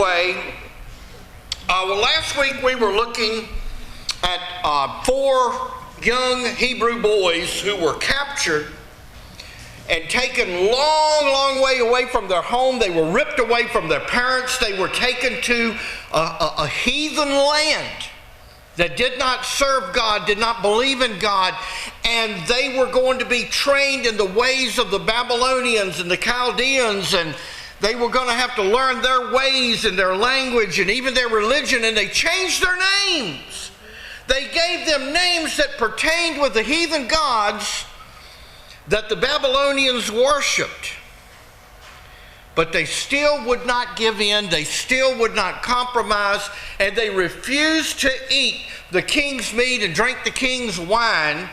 anyway, well, last week we were looking at 4 young Hebrew boys who were captured and taken long way away from their home. They were ripped away from their parents. They were taken to a heathen land that did not serve God, did not believe in God, and they were going to be trained in the ways of the Babylonians and the Chaldeans, and they were going to have to learn their ways and their language and even their religion, and they changed their names. They gave them names that pertained with the heathen gods that the Babylonians worshipped. But they still would not give in, they still would not compromise, and they refused to eat the king's meat and drink the king's wine.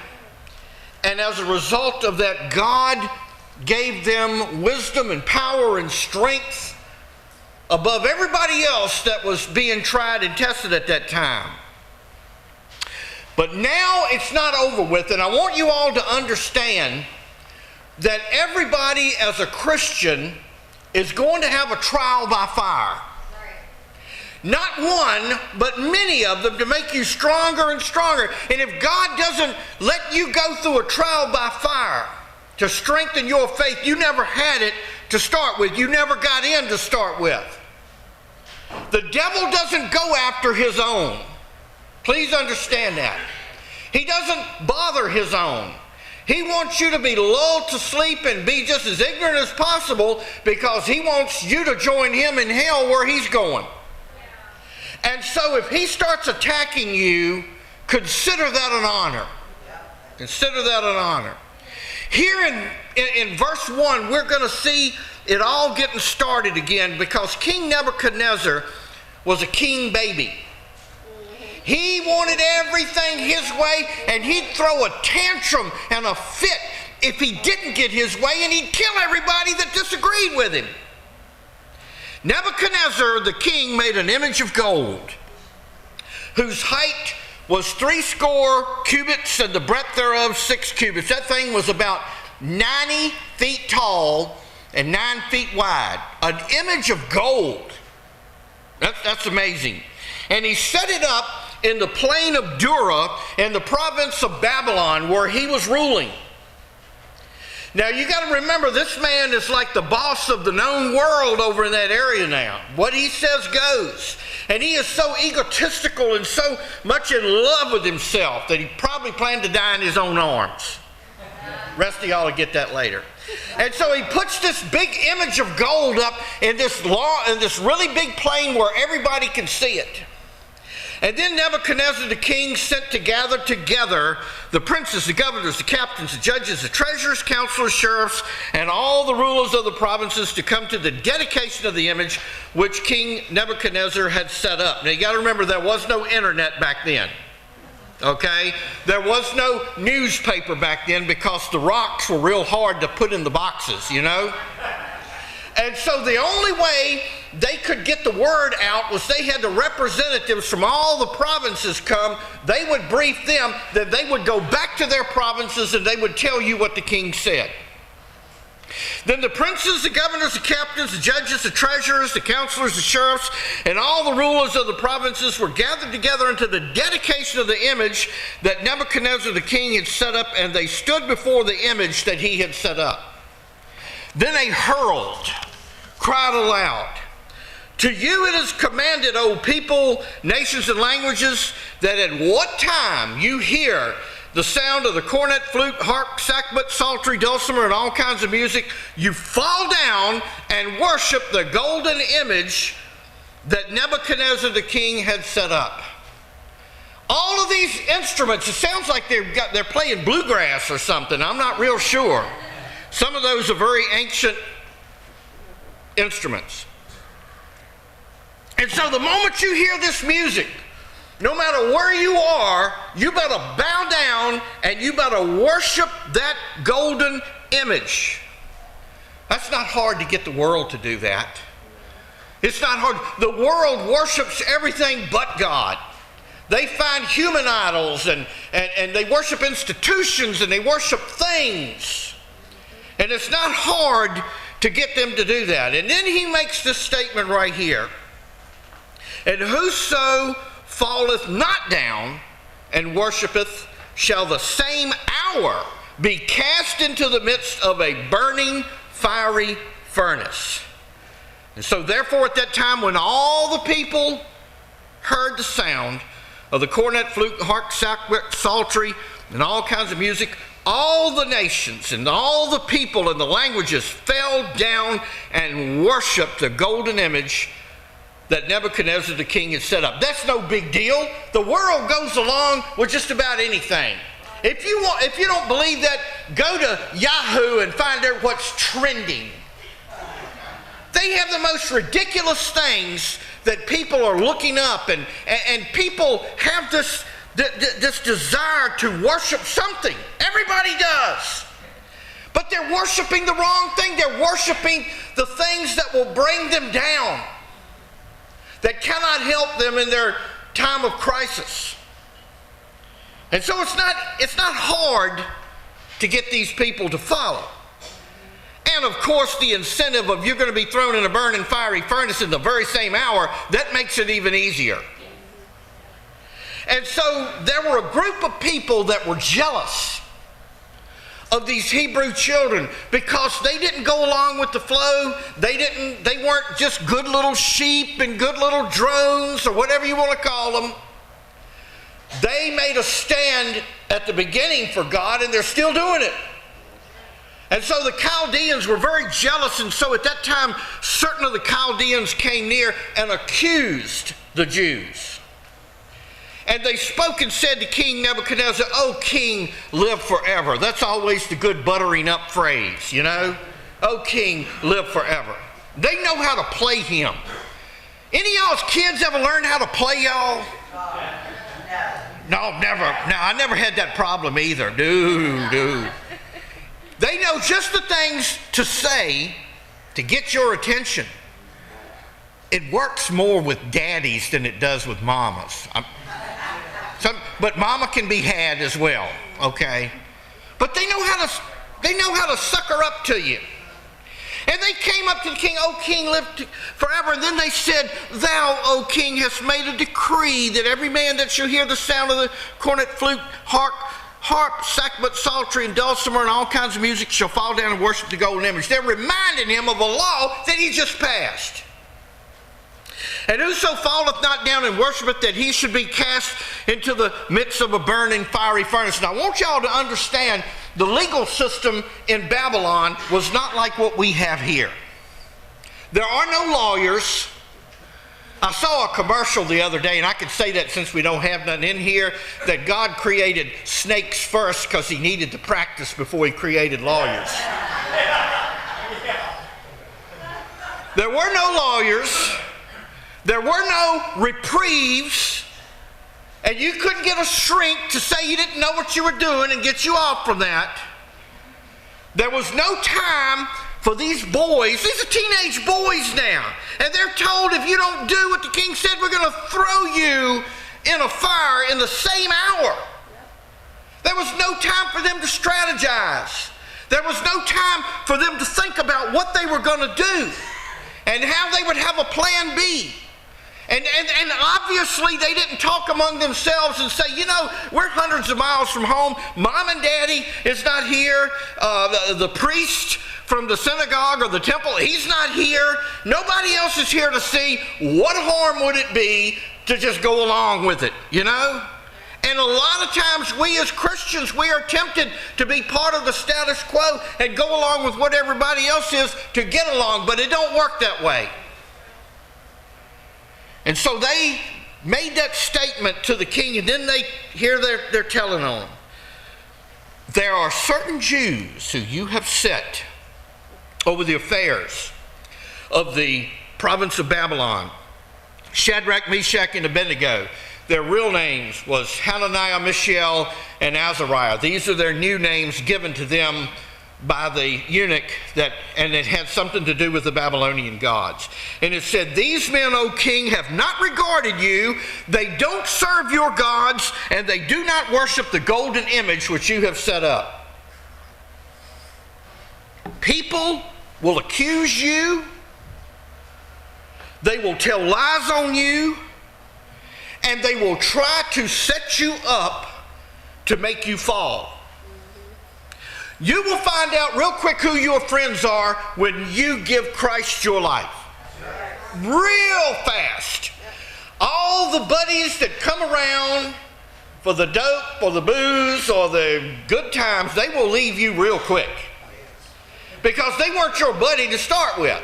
And as a result of that, God gave them wisdom and power and strength above everybody else that was being tried and tested at that time. But now it's not over with, and I want you all to understand that everybody as a Christian is going to have a trial by fire. Not one, but many of them to make you stronger and stronger. And if God doesn't let you go through a trial by fire to strengthen your faith, you never had it to start with. You never got in to start with. The devil doesn't go after his own. Please understand that. He doesn't bother his own. He wants you to be lulled to sleep and be just as ignorant as possible because he wants you to join him in hell where he's going. And so if he starts attacking you, consider that an honor. Consider that an honor. Here in verse 1, we're going to see it all getting started again because King Nebuchadnezzar was a king baby. He wanted everything his way, and he'd throw a tantrum and a fit if he didn't get his way, and he'd kill everybody that disagreed with him. Nebuchadnezzar, the king, made an image of gold, whose height was 60 cubits, and the breadth thereof 6 cubits. That thing was about 90 feet tall and 9 feet wide. An image of gold. That's amazing. And he set it up in the plain of Dura in the province of Babylon where he was ruling. Now you got to remember, this man is like the boss of the known world over in that area now. What he says goes. And he is so egotistical and so much in love with himself that he probably planned to die in his own arms. Rest of y'all will get that later. And so he puts this big image of gold up in this really big plain where everybody can see it. And then Nebuchadnezzar the king sent to gather together the princes, the governors, the captains, the judges, the treasurers, counselors, sheriffs, and all the rulers of the provinces to come to the dedication of the image which King Nebuchadnezzar had set up. Now you got to remember, there was no internet back then. Okay? There was no newspaper back then because the rocks were real hard to put in the boxes, you know? And so the only way they could get the word out was they had the representatives from all the provinces come. They would brief them, then they would go back to their provinces and they would tell you what the king said. Then the princes, the governors, the captains, the judges, the treasurers, the counselors, the sheriffs, and all the rulers of the provinces were gathered together into the dedication of the image that Nebuchadnezzar the king had set up, and they stood before the image that he had set up. Then a herald cried aloud, "To you it is commanded, O people, nations, and languages, that at what time you hear the sound of the cornet, flute, harp, sackbut, psaltery, dulcimer, and all kinds of music, you fall down and worship the golden image that Nebuchadnezzar the king had set up." All of these instruments, it sounds like they're playing bluegrass or something. I'm not real sure. Some of those are very ancient instruments. And so the moment you hear this music, no matter where you are, you better bow down and you better worship that golden image. That's not hard to get the world to do that. It's not hard. The world worships everything but God. They find human idols and they worship institutions and they worship things. And it's not hard to get them to do that. And then he makes this statement right here. And whoso falleth not down and worshipeth shall the same hour be cast into the midst of a burning fiery furnace. And so therefore at that time when all the people heard the sound of the cornet, flute, harp, sackbut, psaltery, and all kinds of music, all the nations and all the people and the languages fell down and worshiped the golden image that Nebuchadnezzar the king had set up. That's no big deal. The world goes along with just about anything. If you don't believe that, go to Yahoo and find out what's trending. They have the most ridiculous things that people are looking up, and people have this desire to worship something. Everybody does. But they're worshiping the wrong thing. They're worshiping the things that will bring them down, that cannot help them in their time of crisis. And so it's not hard to get these people to follow. And of course the incentive of you're going to be thrown in a burning fiery furnace in the very same hour, that makes it even easier. And so there were a group of people that were jealous of these Hebrew children because they didn't go along with the flow. They weren't just good little sheep and good little drones or whatever you want to call them. They made a stand at the beginning for God, and they're still doing it. And so the Chaldeans were very jealous, and so at that time certain of the Chaldeans came near and accused the Jews. And they spoke and said to King Nebuchadnezzar, "O king, live forever." That's always the good buttering up phrase, you know. "O king, live forever." They know how to play him. Any of y'all's kids ever learned how to play y'all? No, never. No, I never had that problem either. Dude. They know just the things to say to get your attention. It works more with daddies than it does with mamas. But mama can be had as well, okay? But they know how to sucker up to you. And they came up to the king, "O king, live forever." And then they said, "Thou, O king, hast made a decree that every man that shall hear the sound of the cornet, flute, harp, sackbut, psaltery, and dulcimer, and all kinds of music shall fall down and worship the golden image." They're reminding him of a law that he just passed. "And whoso falleth not down and worshipeth, that he should be cast into the midst of a burning fiery furnace." Now I want y'all to understand, the legal system in Babylon was not like what we have here. There are no lawyers. I saw a commercial the other day, and I could say that since we don't have none in here, that God created snakes first because he needed to practice before he created lawyers. There were no lawyers. There were no reprieves. And you couldn't get a shrink to say you didn't know what you were doing and get you off from that. There was no time for these boys. These are teenage boys now. And they're told, if you don't do what the king said, we're going to throw you in a fire in the same hour. There was no time for them to strategize. There was no time for them to think about what they were going to do and how they would have a plan B. And obviously they didn't talk among themselves and say, you know, we're hundreds of miles from home. Mom and Daddy is not here. The priest from the synagogue or the temple, he's not here. Nobody else is here to see. What harm would it be to just go along with it, you know? And a lot of times we as Christians, we are tempted to be part of the status quo and go along with what everybody else is to get along, but it don't work that way. And so they made that statement to the king, and then they're telling on him. There are certain Jews who you have set over the affairs of the province of Babylon, Shadrach, Meshach, and Abednego. Their real names was Hananiah, Mishael, and Azariah. These are their new names given to them by the eunuch, and it had something to do with the Babylonian gods. And it said, these men, O king, have not regarded you. They don't serve your gods, and they do not worship the golden image which you have set up. People will accuse you. They will tell lies on you. and they will try to set you up to make you fall. You will find out real quick who your friends are when you give Christ your life. Real fast. All the buddies that come around for the dope or the booze or the good times, they will leave you real quick. Because they weren't your buddy to start with.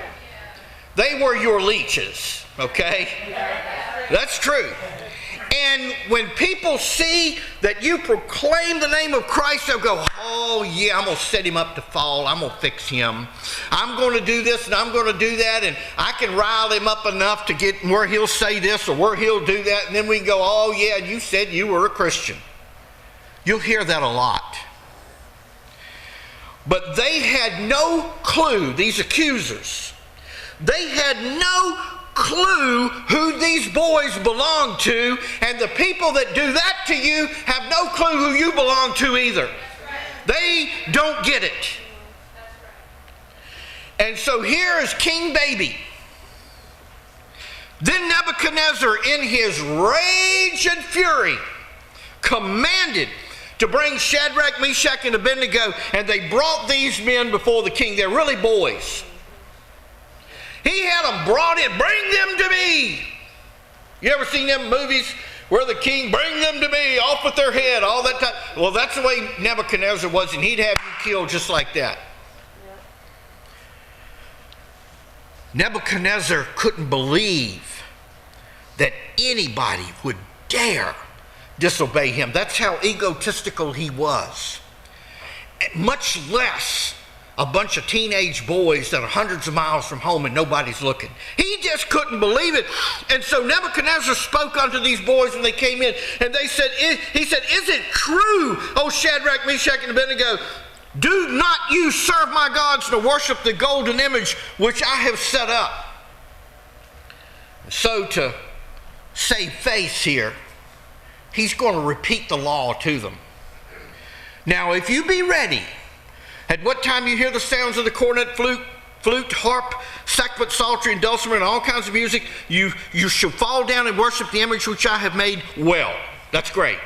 They were your leeches, okay? That's true. And when people see that you proclaim the name of Christ, they'll go, oh yeah, I'm going to set him up to fall. I'm going to fix him. I'm going to do this and I'm going to do that, and I can rile him up enough to get where he'll say this or where he'll do that, and then we can go, oh yeah, you said you were a Christian. You'll hear that a lot. But they had no clue, these accusers, they had no clue who these boys belonged to, and the people that do that to you have no clue who you belong to either. They don't get it. And so here is King Baby. Then Nebuchadnezzar, in his rage and fury, commanded to bring Shadrach, Meshach, and Abednego, and they brought these men before the king. They're really boys. He had them brought in. Bring them to me. You ever seen them movies where the king, bring them to me, off with their head, all that time? Well, that's the way Nebuchadnezzar was, and he'd have you killed just like that. Nebuchadnezzar couldn't believe that anybody would dare disobey him. That's how egotistical he was. Much less a bunch of teenage boys that are hundreds of miles from home and nobody's looking. He just couldn't believe it. And so Nebuchadnezzar spoke unto these boys when they came in, and he said, is it true, O Shadrach, Meshach, and Abednego, do not you serve my gods nor worship the golden image which I have set up? So to save face here, he's going to repeat the law to them. Now, if you be ready, at what time you hear the sounds of the cornet, flute, harp, sackbut, psaltery, and dulcimer, and all kinds of music, you shall fall down and worship the image which I have made. Well, that's great.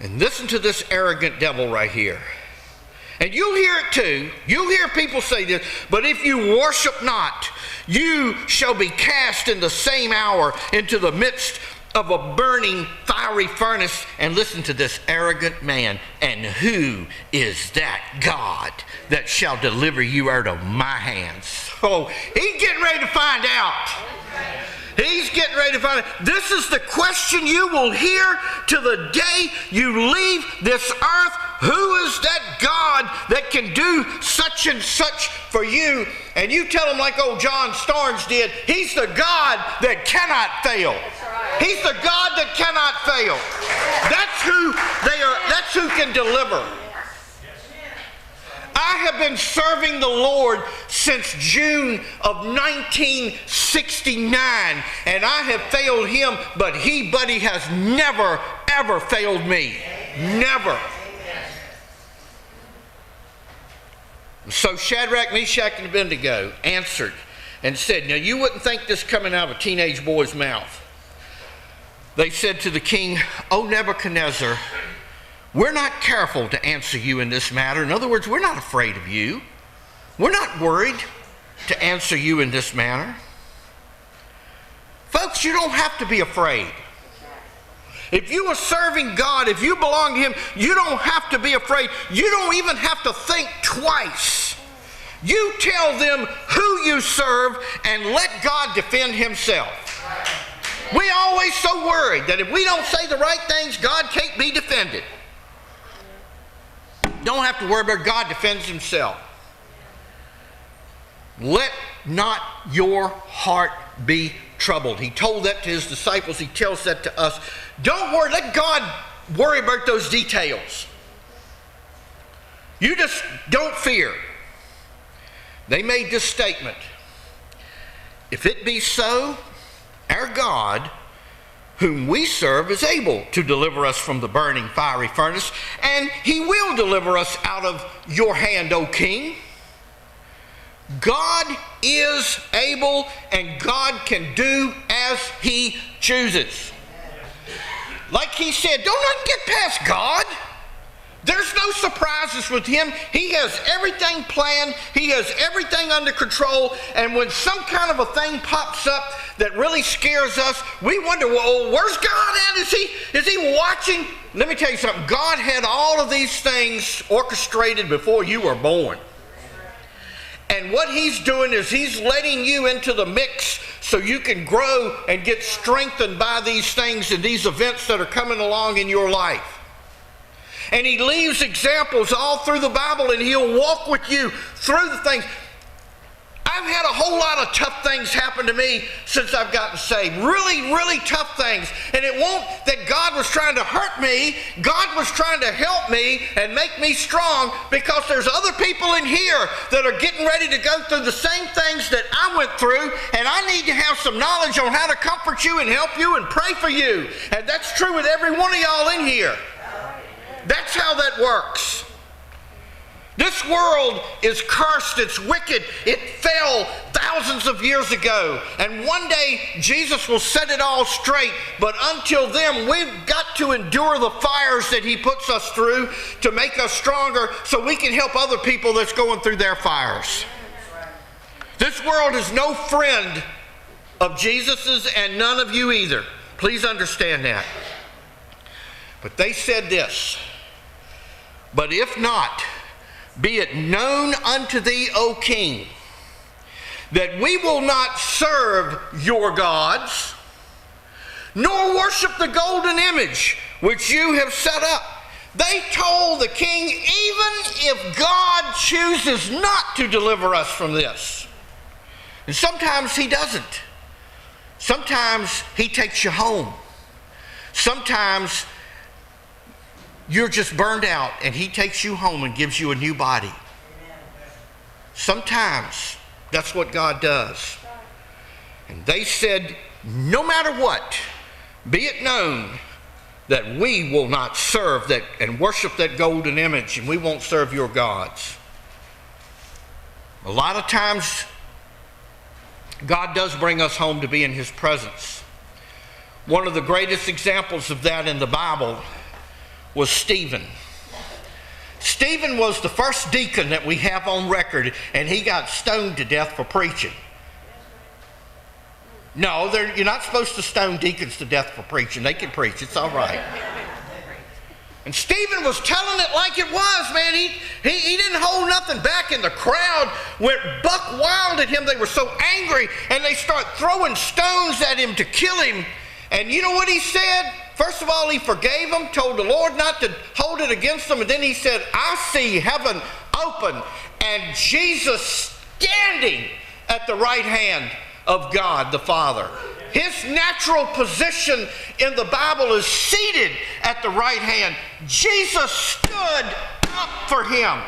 And listen to this arrogant devil right here. And you'll hear it too. You'll hear people say this, but if you worship not, you shall be cast in the same hour into the midst of a burning fiery furnace. And listen to this arrogant man. And who is that God that shall deliver you out of my hands? Oh, he's getting ready to find out. He's getting ready to find out. This is the question you will hear to the day you leave this earth. Who is that God that can do such and such for you? And you tell him like old John Starnes did, he's the God that cannot fail. He's the God that cannot fail. That's who they are. That's who can deliver. I have been serving the Lord since June of 1969, and I have failed him, but he, buddy, has never, ever failed me. Never. So Shadrach, Meshach, and Abednego answered and said, now you wouldn't think this coming out of a teenage boy's mouth. They said to the king, O Nebuchadnezzar, we're not careful to answer you in this matter. In other words, we're not afraid of you. We're not worried to answer you in this manner. Folks, you don't have to be afraid. If you are serving God, if you belong to him, you don't have to be afraid. You don't even have to think twice. You tell them who you serve and let God defend himself. We always so worried that if we don't say the right things, God can't be defended. Don't have to worry about God defends himself. Let not your heart be troubled. He told that to his disciples. He tells that to us. Don't worry. Let God worry about those details. You just don't fear. They made this statement. If it be so, our God, whom we serve, is able to deliver us from the burning fiery furnace, and he will deliver us out of your hand, O king. God is able, and God can do as he chooses. Like he said, don't nothing get past God. There's no surprises with him. He has everything planned. He has everything under control. And when some kind of a thing pops up that really scares us, we wonder, well, where's God at? Is he watching? Let me tell you something. God had all of these things orchestrated before you were born. And what he's doing is he's letting you into the mix so you can grow and get strengthened by these things and these events that are coming along in your life. And he leaves examples all through the Bible, and he'll walk with you through the things. I've had a whole lot of tough things happen to me since I've gotten saved. Really, really tough things. And it won't that God was trying to hurt me. God was trying to help me and make me strong, because there's other people in here that are getting ready to go through the same things that I went through, and I need to have some knowledge on how to comfort you and help you and pray for you. And that's true with every one of y'all in here. That's how that works. This world is cursed, it's wicked, it fell thousands of years ago. And one day Jesus will set it all straight. But until then, we've got to endure the fires that he puts us through to make us stronger so we can help other people that's going through their fires. This world is no friend of Jesus's, and none of you either. Please understand that. But they said this, but if not, be it known unto thee, O king, that we will not serve your gods, nor worship the golden image which you have set up. They told the king, even if God chooses not to deliver us from this. And sometimes he doesn't. Sometimes he takes you home. Sometimes you're just burned out and he takes you home and gives you a new body. Sometimes that's what God does. And they said, no matter what, be it known that we will not serve that and worship that golden image, and we won't serve your gods. A lot of times God does bring us home to be in his presence. One of the greatest examples of that in the Bible was Stephen. Stephen was the first deacon that we have on record, and he got stoned to death for preaching. No, you're not supposed to stone deacons to death for preaching. They can preach. It's all right. And Stephen was telling it like it was, man. He didn't hold nothing back, and the crowd went buck wild at him. They were so angry, and they start throwing stones at him to kill him. And you know what he said? First of all, he forgave them, told the Lord not to hold it against them, and then he said, I see heaven open and Jesus standing at the right hand of God the Father. His natural position in the Bible is seated at the right hand. Jesus stood up for him.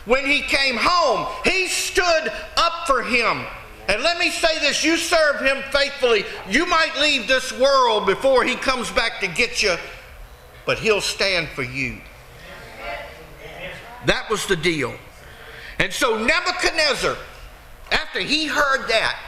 When he came home, he stood up for him. And let me say this, you serve him faithfully. You might leave this world before he comes back to get you, but he'll stand for you. That was the deal. And so Nebuchadnezzar, after he heard that,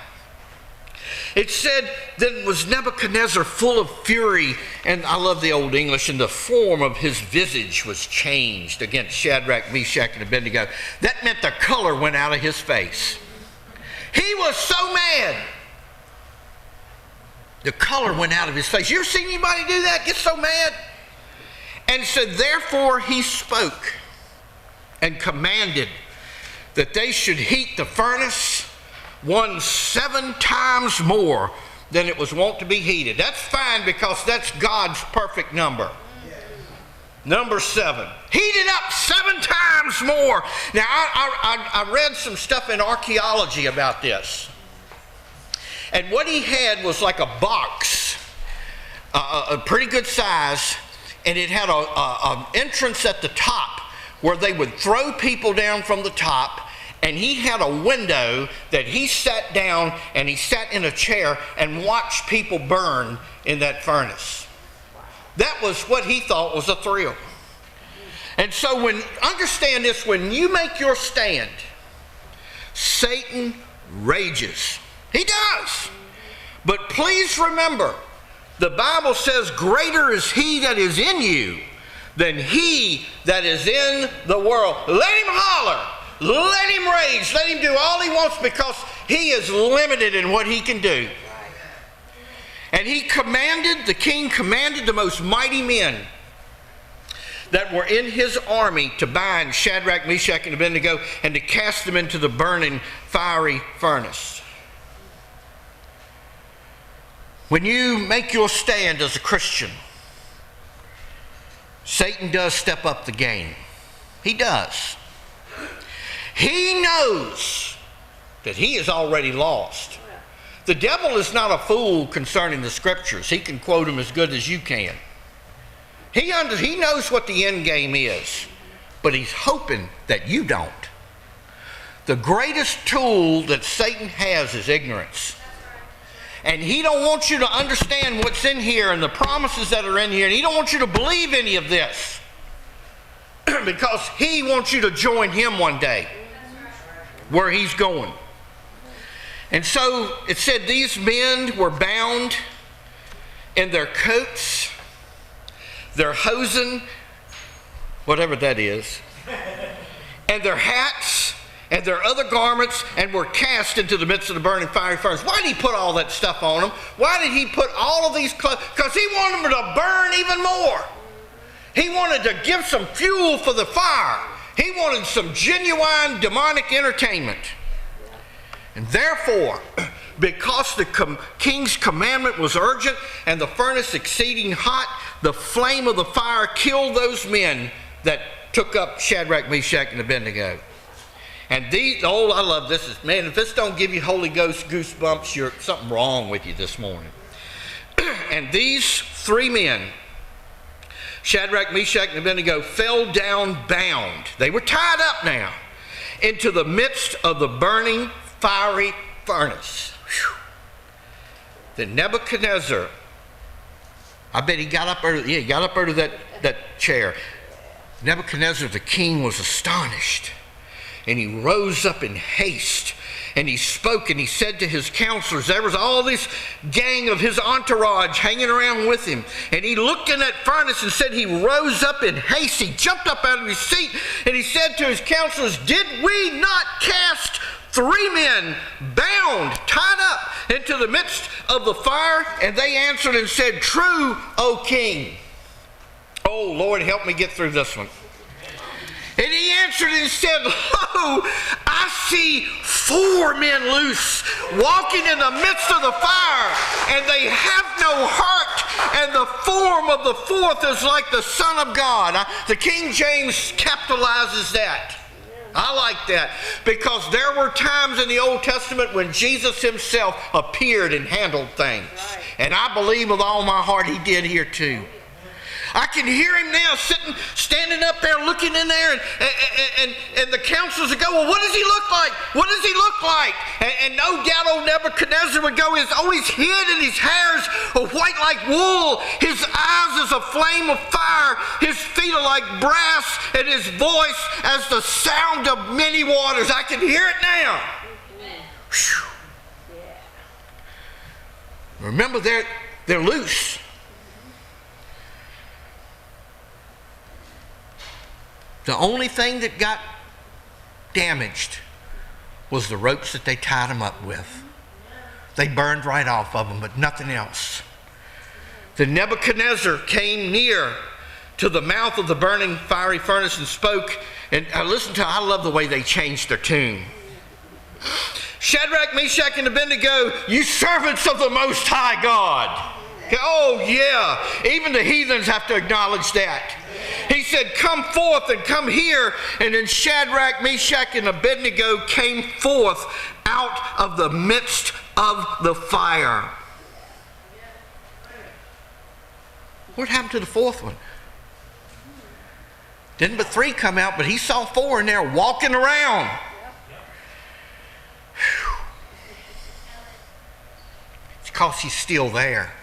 it said, then was Nebuchadnezzar full of fury, and I love the Old English, and the form of his visage was changed against Shadrach, Meshach, and Abednego. That meant the color went out of his face. He was so mad. The color went out of his face. You ever seen anybody do that? Get so mad? And said, therefore he spoke and commanded that they should heat the furnace 7 times more than it was wont to be heated. That's fine, because that's God's perfect number. Number 7. Heated up 7 times more. Now, I read some stuff in archaeology about this. And what he had was like a box, a pretty good size, and it had an entrance at the top where they would throw people down from the top, and he had a window that he sat down and he sat in a chair and watched people burn in that furnace. That was what he thought was a thrill. And so understand this, when you make your stand, Satan rages. He does. But please remember The Bible says, greater is he that is in you than he that is in the world. Let him holler. Let him rage. Let him do all he wants, because he is limited in what he can do. And the king commanded the most mighty men that were in his army to bind Shadrach, Meshach, and Abednego and to cast them into the burning fiery furnace. When you make your stand as a Christian, Satan does step up the game. He does. He knows that he is already lost. The devil is not a fool concerning the scriptures. He can quote them as good as you can. He knows what the end game is, but he's hoping that you don't. The greatest tool that Satan has is ignorance. And he don't want you to understand what's in here and the promises that are in here. And he don't want you to believe any of this, because he wants you to join him one day where he's going. And so it said these men were bound in their coats, their hosen, whatever that is, and their hats, and their other garments, and were cast into the midst of the burning fiery furnace. Why did he put all that stuff on them? Why did he put all of these clothes? Because he wanted them to burn even more. He wanted to give some fuel for the fire. He wanted some genuine demonic entertainment. And therefore, because the king's commandment was urgent and the furnace exceeding hot, the flame of the fire killed those men that took up Shadrach, Meshach, and Abednego. And these, I love this. Man, if this don't give you Holy Ghost goosebumps, you're something wrong with you this morning. And these three men, Shadrach, Meshach, and Abednego, fell down bound. They were tied up now into the midst of the burning fiery furnace. Whew. Then Nebuchadnezzar, I bet he got up out of that chair. Nebuchadnezzar, the king, was astonished. And he rose up in haste, and he spoke, and he said to his counselors, there was all this gang of his entourage hanging around with him, and he looked in that furnace and said he rose up in haste. He jumped up out of his seat, and he said to his counselors, did we not cast 3 men bound, tied up into the midst of the fire? And they answered and said, true, O king. Oh, Lord, help me get through this one. And he answered and said, lo, I see 4 men loose, walking in the midst of the fire, and they have no hurt, and the form of the 4th is like the Son of God. The King James capitalizes that. I like that, because there were times in the Old Testament when Jesus himself appeared and handled things. And I believe with all my heart he did here too. I can hear him now standing up there looking in there, and the counselors would go, well, what does he look like? What does he look like? And no doubt old Nebuchadnezzar would go, he's always hid, and his hair's white like wool. His eyes is a flame of fire. His feet are like brass, and his voice as the sound of many waters. I can hear it now. Whew. Remember, they're loose. The only thing that got damaged was the ropes that they tied them up with. They burned right off of them, but nothing else. Then Nebuchadnezzar came near to the mouth of the burning fiery furnace and spoke. And I love the way they changed their tune. Shadrach, Meshach, and Abednego, you servants of the Most High God. Oh yeah, even the heathens have to acknowledge that. He said, come forth and come here. And then Shadrach, Meshach, and Abednego came forth out of the midst of the fire. What happened to the 4th one? Didn't but 3 come out, but he saw 4 in there walking around. Whew. It's because he's still there.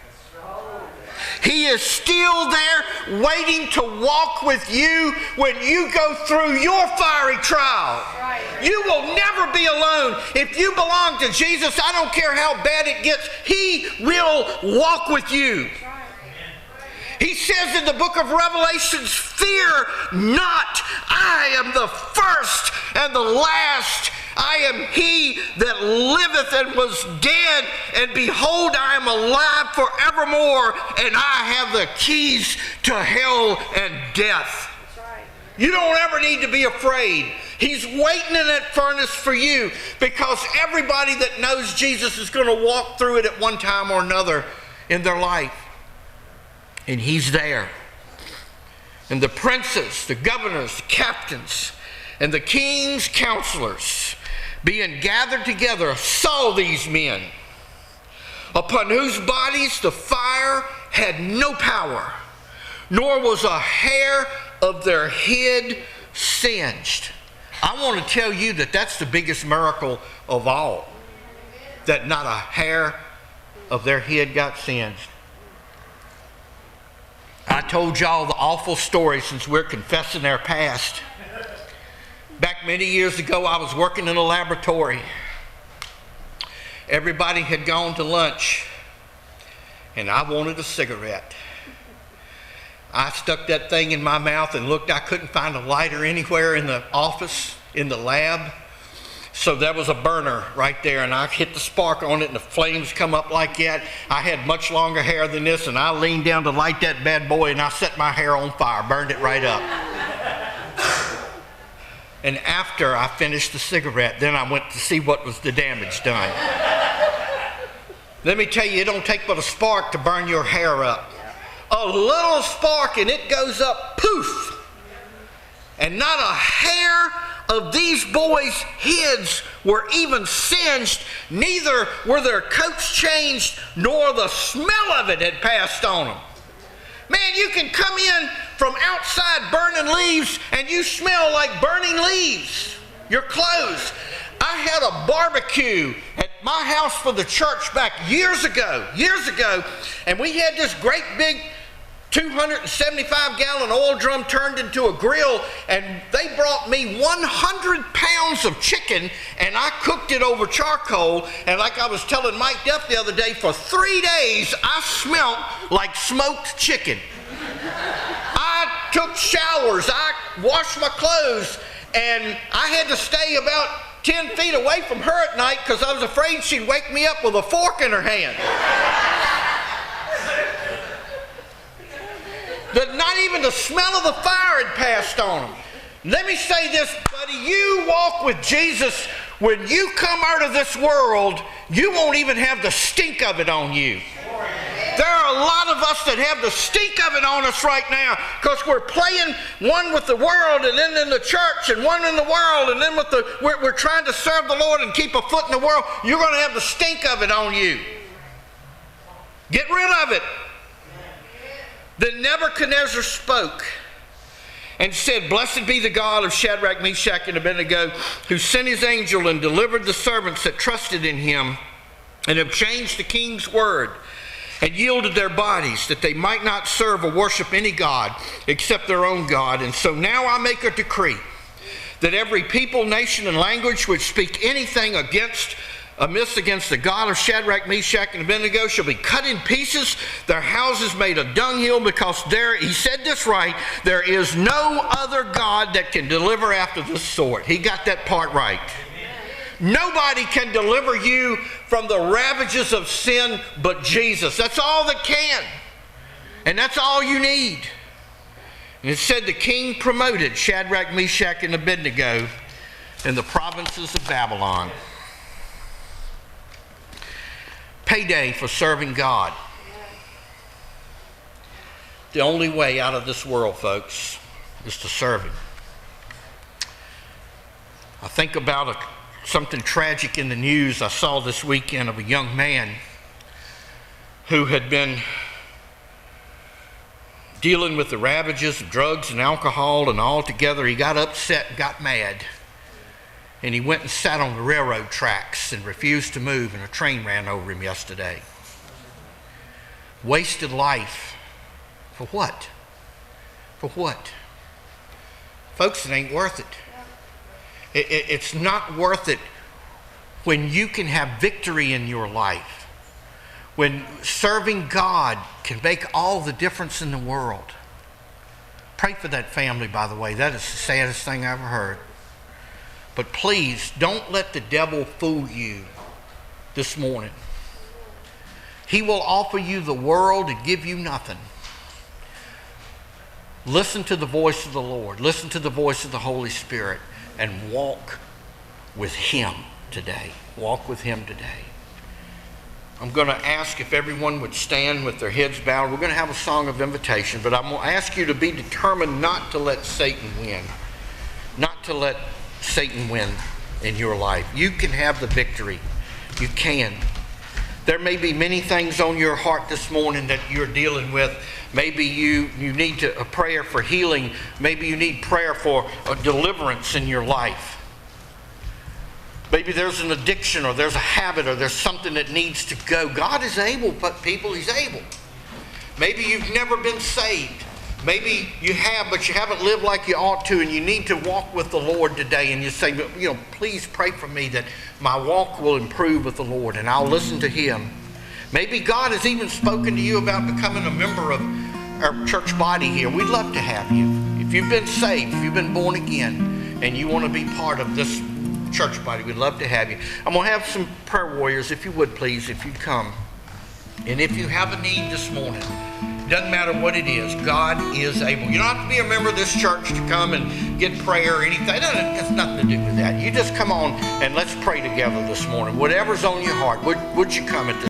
He is still there waiting to walk with you when you go through your fiery trial. Right. You will never be alone. If you belong to Jesus, I don't care how bad it gets, he will walk with you. Right. He says in the book of Revelations, fear not, I am the first and the last. I am he that liveth and was dead, and behold, I am alive forevermore, and I have the keys to hell and death. That's right. You don't ever need to be afraid. He's waiting in that furnace for you, because everybody that knows Jesus is going to walk through it at one time or another in their life. And he's there. And the princes, the governors, the captains, and the king's counselors, being gathered together, saw these men, upon whose bodies the fire had no power, nor was a hair of their head singed. I want to tell you that that's the biggest miracle of all, that not a hair of their head got singed. I told y'all the awful story since we're confessing their past. Back many years ago, I was working in a laboratory. Everybody had gone to lunch, and I wanted a cigarette. I stuck that thing in my mouth and looked. I couldn't find a lighter anywhere in the office, in the lab. So there was a burner right there, and I hit the spark on it, and the flames come up like that. I had much longer hair than this, and I leaned down to light that bad boy, and I set my hair on fire, burned it right up. And after I finished the cigarette, then I went to see what was the damage done. Let me tell you, it don't take but a spark to burn your hair up. A little spark, and it goes up, poof. And not a hair of these boys' heads were even singed, neither were their coats changed, nor the smell of it had passed on them. Man, you can come in from outside burning leaves, and you smell like burning leaves. Your clothes. I had a barbecue at my house for the church back years ago, and we had this great big 275-gallon oil drum turned into a grill, and they brought me 100 pounds of chicken, and I cooked it over charcoal. And like I was telling Mike Duff the other day, for 3 days I smelled like smoked chicken. I took showers, I washed my clothes, and I had to stay about 10 feet away from her at night because I was afraid she'd wake me up with a fork in her hand. That not even the smell of the fire had passed on them. Let me say this, buddy, you walk with Jesus, when you come out of this world, you won't even have the stink of it on you. There are a lot of us that have the stink of it on us right now because we're playing one with the world and then in the church and one in the world, and then we're trying to serve the Lord and keep a foot in the world. You're going to have the stink of it on you. Get rid of it. Then Nebuchadnezzar spoke and said, "Blessed be the God of Shadrach, Meshach, and Abednego, who sent his angel and delivered the servants that trusted in him and have changed the king's word and yielded their bodies, that they might not serve or worship any god except their own God. And so now I make a decree that every people, nation, and language which speak anything amiss against the God of Shadrach, Meshach, and Abednego shall be cut in pieces, their houses made a dunghill, because he said this right, there is no other God that can deliver after this sort." He got that part right. Nobody can deliver you from the ravages of sin but Jesus. That's all that can. And that's all you need. And it said the king promoted Shadrach, Meshach, and Abednego in the provinces of Babylon. Payday for serving God. The only way out of this world, folks, is to serve Him. I think about something tragic in the news I saw this weekend of a young man who had been dealing with the ravages of drugs and alcohol, and altogether he got upset and got mad. And he went and sat on the railroad tracks and refused to move, and a train ran over him yesterday. Wasted life. For what? For what? Folks, it ain't worth it. It's not worth it when you can have victory in your life, when serving God can make all the difference in the world. Pray for that family, by the way. That is the saddest thing I ever heard. But please, don't let the devil fool you this morning. He will offer you the world and give you nothing. Listen to the voice of the Lord. Listen to the voice of the Holy Spirit and walk with Him today. Walk with Him today. I'm going to ask if everyone would stand with their heads bowed. We're going to have a song of invitation, but I'm going to ask you to be determined not to let Satan win. Not to let Satan win in your life. You can have the victory. You can. There may be many things on your heart this morning that you're dealing with. Maybe you need a prayer for healing. Maybe you need prayer for a deliverance in your life. Maybe there's an addiction or there's a habit or there's something that needs to go. God is able, but people, He's able. Maybe you've never been saved. Maybe you have, but you haven't lived like you ought to, and you need to walk with the Lord today. And you say, please pray for me that my walk will improve with the Lord, and I'll listen to Him. Maybe God has even spoken to you about becoming a member of our church body here. We'd love to have you. If you've been saved, if you've been born again, and you want to be part of this church body, we'd love to have you. I'm going to have some prayer warriors, if you would please, if you'd come. And if you have a need this morning, doesn't matter what it is, God is able. You don't have to be a member of this church to come and get prayer or anything. It has nothing to do with that. You just come on and let's pray together this morning. Whatever's on your heart, would you come at this